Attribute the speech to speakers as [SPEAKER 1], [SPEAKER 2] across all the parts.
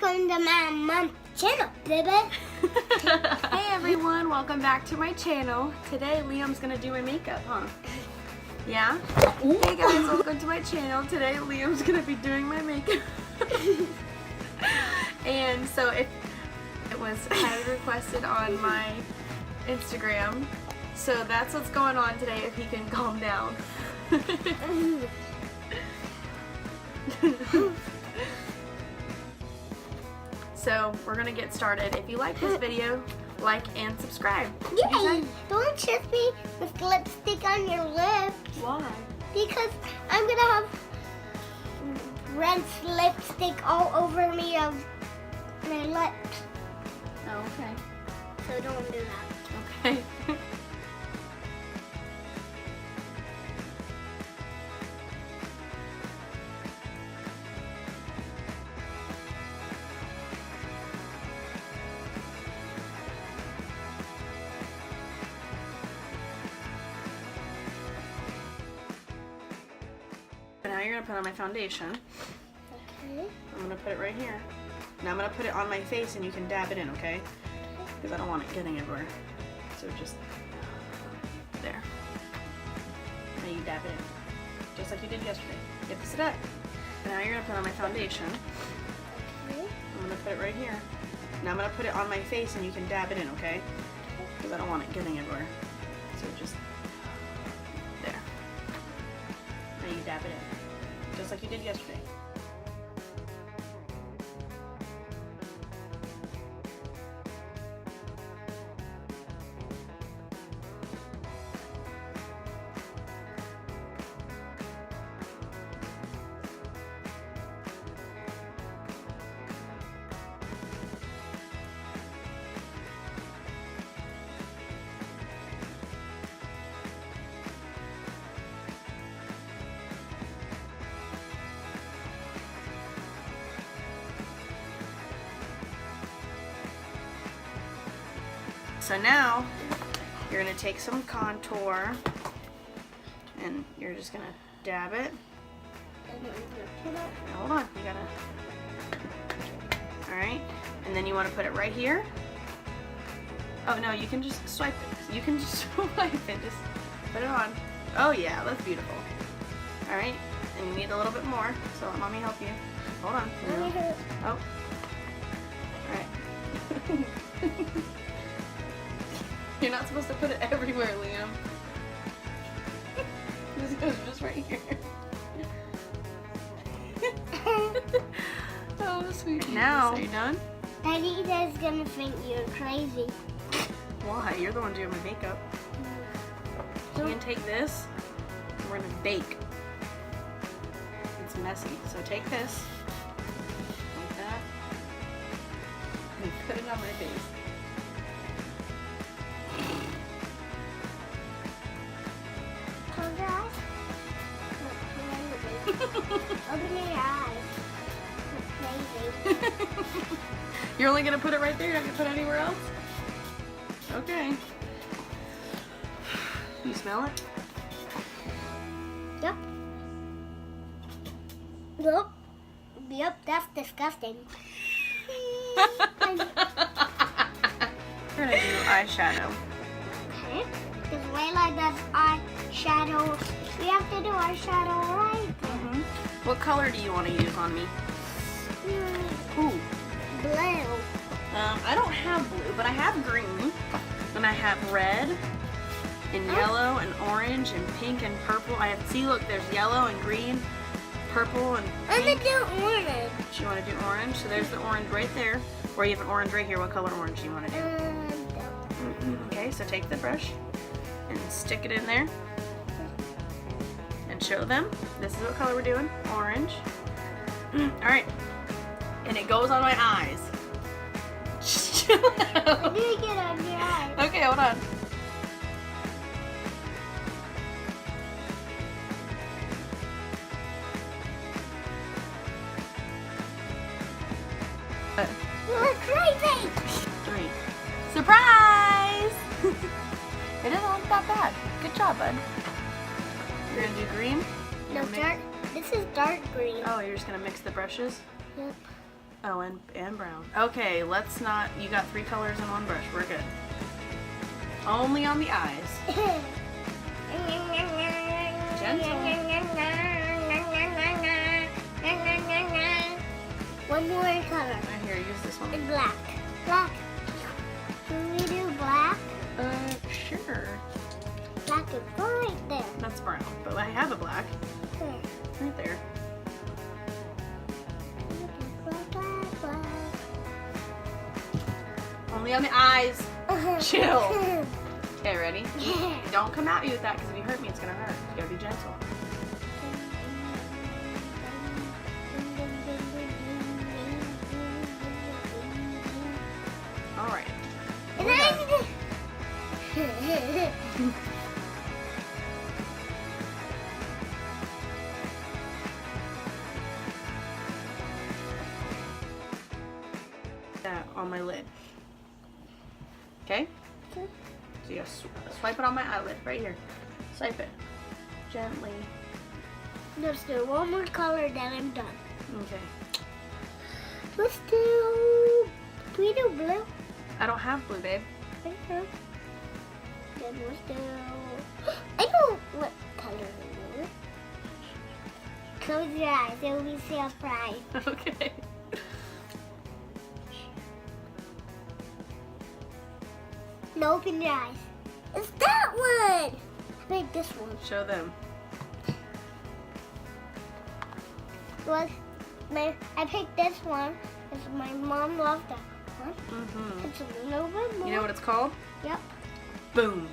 [SPEAKER 1] welcome to my mom's channel, baby.
[SPEAKER 2] Hey everyone, welcome back to my channel. Today Liam's gonna do my makeup, huh? Yeah? Hey guys, welcome to my channel. Today Liam's gonna be doing my makeup. And so it was highly requested on my Instagram. So that's what's going on today, if he can calm down. So we're gonna get started. If you like this video, like and subscribe.
[SPEAKER 1] Yay! Don't kiss me with lipstick on your lips.
[SPEAKER 2] Why?
[SPEAKER 1] Because I'm gonna have red lipstick all over me of my lips.
[SPEAKER 2] Oh, okay.
[SPEAKER 1] So don't do that.
[SPEAKER 2] Okay. Now you're gonna put on my foundation.
[SPEAKER 1] Okay.
[SPEAKER 2] I'm gonna put it right here. Now I'm gonna put it on my face and you can dab it in, okay? Because I don't want it getting everywhere. So just there. Now you dab it in. Just like you did yesterday. Get this up. Now you're gonna put on my foundation.
[SPEAKER 1] Okay.
[SPEAKER 2] I'm gonna put it right here. Now I'm gonna put it on my face and you can dab it in, okay? Because I don't want it getting everywhere. So just there. Now you dab it in. Just like you did yesterday. So now, you're going to take some contour, and you're just going to dab it. Now, hold on, you gotta, alright, and then you want to put it right here. Oh no, you can just swipe it. You can just swipe it, just put it on. Oh yeah, that's beautiful. Alright, and you need a little bit more, so let mommy help you. Hold on. Oh. Alright. You're not supposed to put it everywhere, Liam. This goes just right here. Oh, sweet. Now, are you done?
[SPEAKER 1] Daddy is gonna think you're crazy.
[SPEAKER 2] Why? You're the one doing my makeup. You can take this, and we're gonna bake. It's messy, so take this, like that, and put it on my face.
[SPEAKER 1] Close your eyes. Open your eyes. It's crazy.
[SPEAKER 2] You're only gonna put it right there? You're not gonna put it anywhere else? Okay. You smell it?
[SPEAKER 1] Yep. Nope. Yep, that's disgusting.
[SPEAKER 2] We're gonna do eyeshadow.
[SPEAKER 1] Okay. Because Layla does eyeshadow. We have to do eyeshadow right.
[SPEAKER 2] What color do you want to use on me? Ooh.
[SPEAKER 1] Blue.
[SPEAKER 2] I don't have blue, but I have green, and I have red, and yellow, and orange, and pink, and purple. I have, see, look, there's yellow and green, purple, and
[SPEAKER 1] I'm
[SPEAKER 2] pink.
[SPEAKER 1] gonna do orange.
[SPEAKER 2] You want to do orange? So there's the orange right there. Or you have an orange right here. What color orange do you want to do? Okay, so take the brush and stick it in there. And show them. This is what color we're doing. Orange. Alright. And it goes on my eyes. Just chill
[SPEAKER 1] I'm
[SPEAKER 2] out.
[SPEAKER 1] gonna get on your eyes.
[SPEAKER 2] Okay, hold on.
[SPEAKER 1] You're crazy.
[SPEAKER 2] 3. Surprise! It doesn't look that bad. Good job, bud. You're gonna do green?
[SPEAKER 1] No, dark. This is dark green.
[SPEAKER 2] Oh, you're just gonna mix the brushes?
[SPEAKER 1] Yep.
[SPEAKER 2] Oh, and brown. Okay, let's not. You got 3 colors in one brush. We're good. Only on the eyes.
[SPEAKER 1] One more color.
[SPEAKER 2] Right here, use this one.
[SPEAKER 1] And black. Black. Can we do black?
[SPEAKER 2] Sure.
[SPEAKER 1] Black is right there.
[SPEAKER 2] That's brown, but I have a black
[SPEAKER 1] There.
[SPEAKER 2] right there.
[SPEAKER 1] Black, black, black.
[SPEAKER 2] Only on the eyes. Chill. Okay, ready? Don't come at me with that because if you hurt me, it's gonna hurt. You gotta be gentle. All right.
[SPEAKER 1] And
[SPEAKER 2] We're done. That on my lid. Okay?
[SPEAKER 1] Okay.
[SPEAKER 2] So you gotta swipe it on my eyelid right here. Swipe it. Gently.
[SPEAKER 1] Let's do one more color, then I'm done.
[SPEAKER 2] Okay.
[SPEAKER 1] Let's do. Can we do blue?
[SPEAKER 2] I don't have blue, babe.
[SPEAKER 1] Okay. Then let's do. I know what color it is. Close your eyes, it will be surprised.
[SPEAKER 2] Okay.
[SPEAKER 1] No, open your eyes. It's that one. I think this one.
[SPEAKER 2] Show them.
[SPEAKER 1] Well, I picked this one because my mom loved that one.
[SPEAKER 2] Mm-hmm.
[SPEAKER 1] It's a little bit more.
[SPEAKER 2] You know what it's called?
[SPEAKER 1] Yep.
[SPEAKER 2] Boom.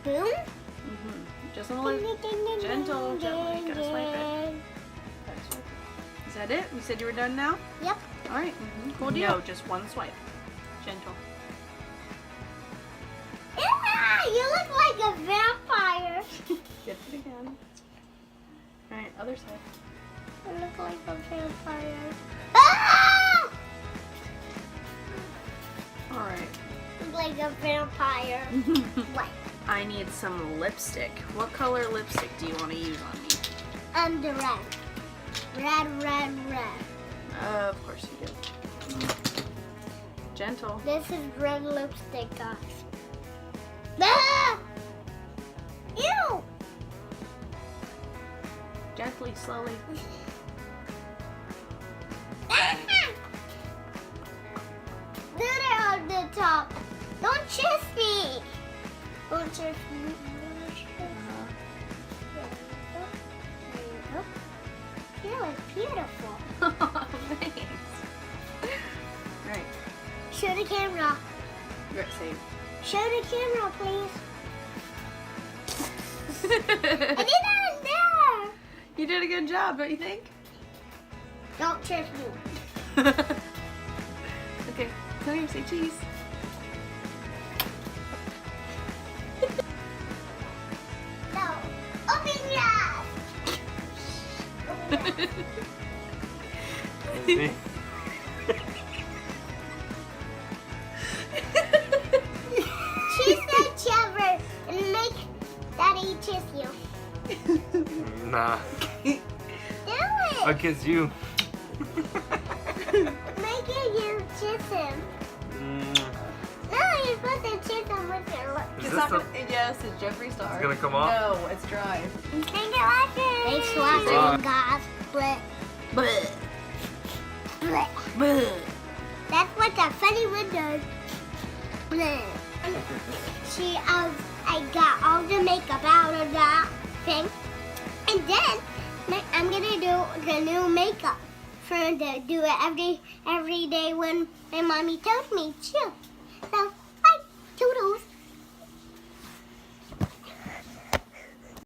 [SPEAKER 1] Boom.
[SPEAKER 2] Mm-hmm. Just a little gentle, gently. Gotta swipe it. Gotta swipe it. Is that it? You said you were done now?
[SPEAKER 1] Yep.
[SPEAKER 2] All right. Cool deal. No, just one swipe. Gentle.
[SPEAKER 1] Yeah, you look like a vampire.
[SPEAKER 2] Get it again. All right, other side.
[SPEAKER 1] You look like a vampire. Ah!
[SPEAKER 2] All right.
[SPEAKER 1] Look like a vampire. What?
[SPEAKER 2] I need some lipstick. What color lipstick do you want to use on me?
[SPEAKER 1] The red. Red, red, red.
[SPEAKER 2] Of course you do. Gentle.
[SPEAKER 1] This is red lipstick, guys. Ah! Ew!
[SPEAKER 2] Gently, slowly.
[SPEAKER 1] Do it on the top. Don't kiss me. Don't kiss me. You look beautiful.
[SPEAKER 2] Thanks. Right.
[SPEAKER 1] Show the camera.
[SPEAKER 2] You're safe.
[SPEAKER 1] Show the camera, please. I did that in there.
[SPEAKER 2] You did a good job, don't you think?
[SPEAKER 1] Don't kiss me.
[SPEAKER 2] Okay, come here, say cheese.
[SPEAKER 1] No. Open your eyes. Open your eyes.
[SPEAKER 3] See?
[SPEAKER 1] Kiss that Trevor and make Daddy kiss you.
[SPEAKER 3] Nah.
[SPEAKER 1] Do it.
[SPEAKER 3] I'll kiss you.
[SPEAKER 1] Make it you kiss him. No, you're supposed to kiss him with your lips.
[SPEAKER 3] Is
[SPEAKER 2] It's
[SPEAKER 3] this
[SPEAKER 2] not
[SPEAKER 3] the,
[SPEAKER 2] gonna, yes, it's Jeffree Star.
[SPEAKER 3] it's gonna come off?
[SPEAKER 2] No, it's dry.
[SPEAKER 1] You think it like it? Thanks for watching,
[SPEAKER 3] Bye.
[SPEAKER 1] guys. Bleh.
[SPEAKER 2] Bleh.
[SPEAKER 1] Bleh.
[SPEAKER 2] Bleh.
[SPEAKER 1] That's what the funny one does. Bleh. See, I got all the makeup out of that thing. And then I'm gonna do the new makeup for to do it every day when my mommy tells me to.